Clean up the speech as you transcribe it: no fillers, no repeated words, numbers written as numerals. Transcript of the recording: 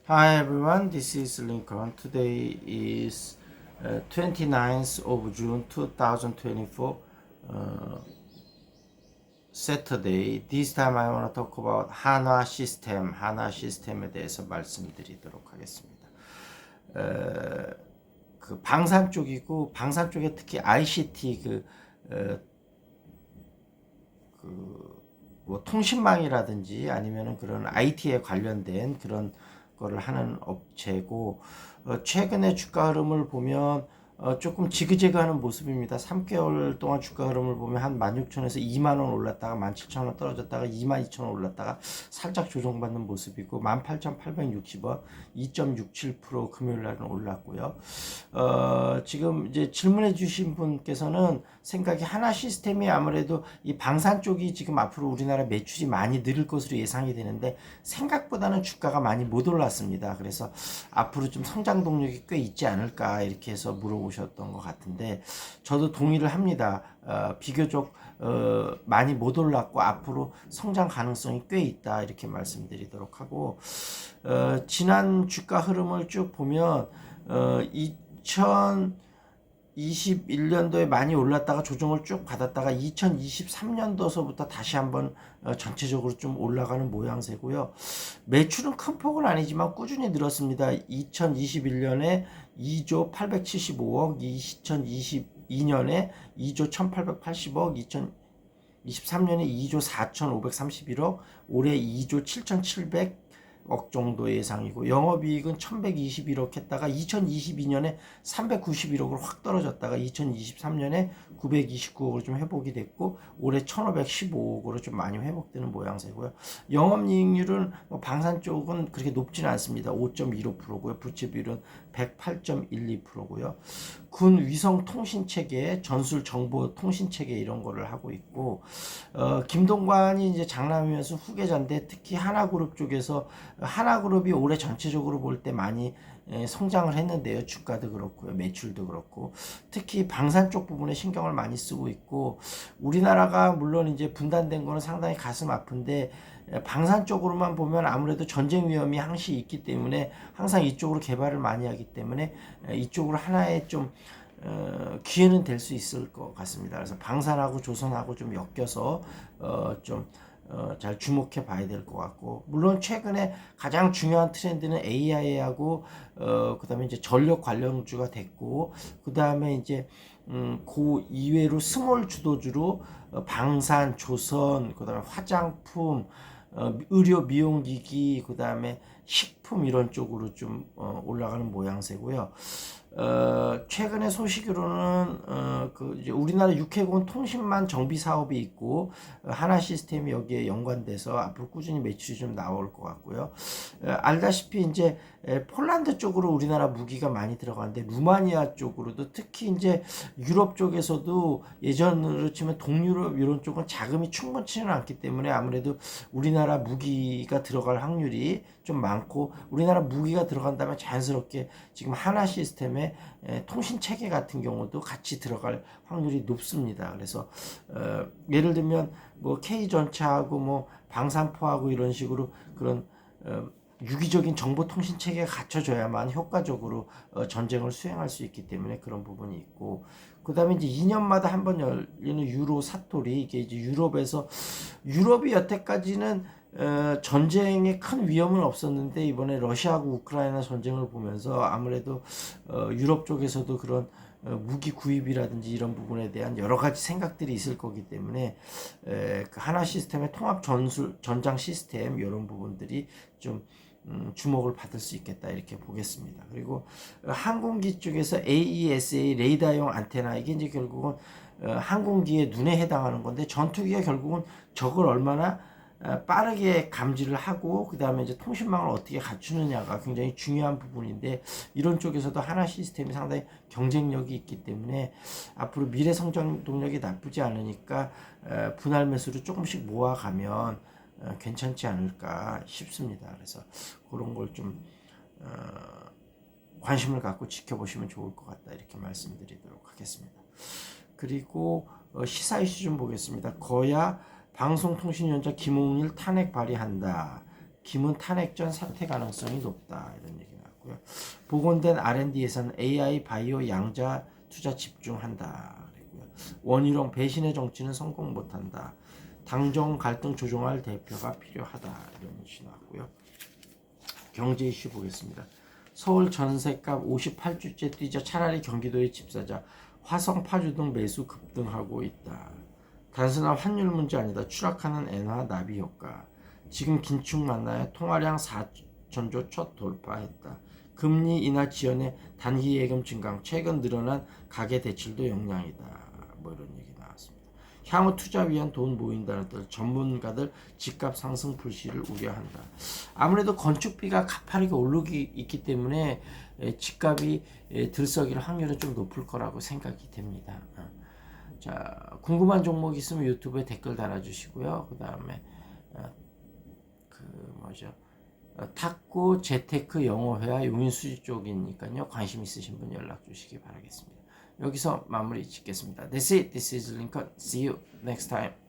Hi everyone, this is Lincoln. Today is 29th of June 2024, Saturday. This time I want to talk about 한화 시스템, 한화 시스템에 대해서 말씀드리도록 하겠습니다. 그 방산 쪽이고, 방산 쪽에 특히 ICT 뭐 통신망이라든지 아니면은 그런 IT에 관련된 그런 거를 하는 업체고, 최근에 주가 흐름을 보면 조금 지그재그하는 모습입니다. 3개월 동안 주가 흐름을 보면 한 16,000원에서 2만원 올랐다가 17,000원 떨어졌다가 22,000원 올랐다가 살짝 조정받는 모습이고, 18,860원 2.67% 금요일 날은 올랐고요. 지금 이제 질문해 주신 분께서는 생각이 한화 시스템이 아무래도 이 방산 쪽이 지금 앞으로 우리나라 매출이 많이 늘을 것으로 예상이 되는데, 생각보다는 주가가 많이 못 올랐습니다. 그래서 앞으로 좀 성장 동력이 꽤 있지 않을까 이렇게 해서 물어보셨던 것 같은데, 저도 동의를 합니다. 비교적 많이 못 올랐고 앞으로 성장 가능성이 꽤 있다 이렇게 말씀드리도록 하고, 지난 주가 흐름을 쭉 보면 2021년도에 많이 올랐다가 조정을 쭉 받았다가 2023년도서부터 다시 한번 전체적으로 좀 올라가는 모양새고요. 매출은 큰 폭은 아니지만 꾸준히 늘었습니다. 2021년에 2조 875억, 2022년에 2조 1880억, 2023년에 2조 4531억, 올해 2조 7700억 정도 예상이고, 영업이익은 1121억 했다가 2022년에 391억으로 확 떨어졌다가 2023년에 929억으로 좀 회복이 됐고, 올해 1515억으로 좀 많이 회복되는 모양새고요. 영업이익률은 뭐 방산 쪽은 그렇게 높지는 않습니다. 5.15%고요. 부채 비율은 108.12%고요. 군 위성 통신 체계, 전술 정보 통신 체계 이런 거를 하고 있고, 김동관이 이제 장남이면서 후계자인데, 특히 하나그룹 쪽에서 하나그룹이 올해 전체적으로 볼 때 많이 성장을 했는데요. 주가도 그렇고요, 매출도 그렇고, 특히 방산 쪽 부분에 신경을 많이 쓰고 있고, 우리나라가 물론 이제 분단된 거는 상당히 가슴 아픈데, 방산 쪽으로만 보면 아무래도 전쟁 위험이 항시 있기 때문에 항상 이쪽으로 개발을 많이 하기 때문에 이쪽으로 하나의 좀 기회는 될 수 있을 것 같습니다. 그래서 방산하고 조선하고 좀 엮여서 좀 잘 주목해 봐야 될 것 같고, 물론 최근에 가장 중요한 트렌드는 AI하고 그다음에 이제 전력 관련주가 됐고, 그다음에 이제 그 이외로 스몰 주도주로 방산, 조선, 그다음에 화장품, 의료 미용기기, 그다음에 식품 이런 쪽으로 좀 올라가는 모양새고요. 최근의 소식으로는 그 이제 우리나라 육해공 통신망 정비 사업이 있고, 하나 시스템이 여기에 연관돼서 앞으로 꾸준히 매출이 좀 나올 것 같고요. 알다시피 이제 폴란드 쪽으로 우리나라 무기가 많이 들어가는데, 루마니아 쪽으로도, 특히 이제 유럽 쪽에서도 예전으로 치면 동유럽 이런 쪽은 자금이 충분치는 않기 때문에 아무래도 우리나라 무기가 들어갈 확률이 좀 많고, 우리나라 무기가 들어간다면 자연스럽게 지금 하나 시스템의 통신 체계 같은 경우도 같이 들어갈 확률이 높습니다. 그래서 예를 들면 뭐 K전차하고 뭐 방산포하고 이런 식으로 그런 유기적인 정보통신 체계가 갖춰져야만 효과적으로 전쟁을 수행할 수 있기 때문에 그런 부분이 있고, 그 다음에 이제 2년마다 한 번 열리는 유로 사토리, 이게 이제 유럽이 여태까지는 전쟁에 큰 위험은 없었는데, 이번에 러시아하고 우크라이나 전쟁을 보면서 아무래도 유럽 쪽에서도 그런 무기 구입이라든지 이런 부분에 대한 여러 가지 생각들이 있을 거기 때문에 그 하나 시스템의 통합 전장 시스템 이런 부분들이 좀 주목을 받을 수 있겠다 이렇게 보겠습니다. 그리고 항공기 쪽에서 AESA 레이더용 안테나, 이게 이제 결국은 항공기의 눈에 해당하는 건데, 전투기가 결국은 저걸 얼마나 빠르게 감지를 하고 그 다음에 이제 통신망을 어떻게 갖추느냐가 굉장히 중요한 부분인데, 이런 쪽에서도 하나 시스템이 상당히 경쟁력이 있기 때문에 앞으로 미래 성장 동력이 나쁘지 않으니까 분할 매수를 조금씩 모아가면 괜찮지 않을까 싶습니다. 그래서 그런 걸 좀 관심을 갖고 지켜보시면 좋을 것 같다 이렇게 말씀드리도록 하겠습니다. 그리고 시사 이슈 좀 보겠습니다. 거야 방송통신위원장 김홍일 탄핵 발의한다. 김은 탄핵 전 사퇴 가능성이 높다. 이런 얘기 나왔고요. 복원된 R&D 예산 AI 바이오 양자 투자 집중한다. 그리고요. 원희룡 배신의 정치는 성공 못한다. 당정 갈등 조정할 대표가 필요하다. 이런 이슈 나왔고요. 경제 이슈 보겠습니다. 서울 전세값 58주째 뛰자 차라리 경기도에 집 사자. 화성 파주 등 매수 급등하고 있다. 단순한 환율 문제 아니다. 추락하는 엔화 나비 효과. 지금 긴축 맞나요? 통화량 4천조 첫 돌파했다. 금리 인하 지연의 단기 예금 증강. 최근 늘어난 가계 대출도 영향이다. 뭐 이런 얘기 나왔습니다. 향후 투자 위한 돈 모인다는 뜻. 전문가들 집값 상승 불씨를 우려한다. 아무래도 건축비가 가파르게 오르기 있기 때문에 집값이 들썩일 확률은 좀 높을 거라고 생각이 됩니다. 자, 궁금한 종목 있으면 유튜브에 댓글 달아주시고요. 그 다음에 탁구 재테크 영어회화 용인수지 쪽이니까요. 관심 있으신 분 연락 주시기 바라겠습니다. 여기서 마무리 짓겠습니다. That's it. This is Lincoln. See you next time.